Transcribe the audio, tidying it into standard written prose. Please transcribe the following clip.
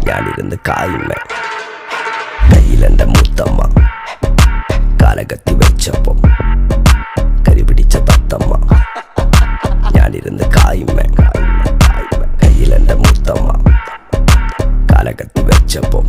ഞാനിരുന്ന് കായുമ്മ കയ്യിലെൻ്റെ മുത്തമ്മ കാലകത്തി വെച്ചപ്പം കരിപിടിച്ച തത്തമ്മ ഞാനിരുന്ന് കായുമ്മ കയ്യിലെൻ്റെ മുത്തമ്മ കാലകത്തി വെച്ചപ്പം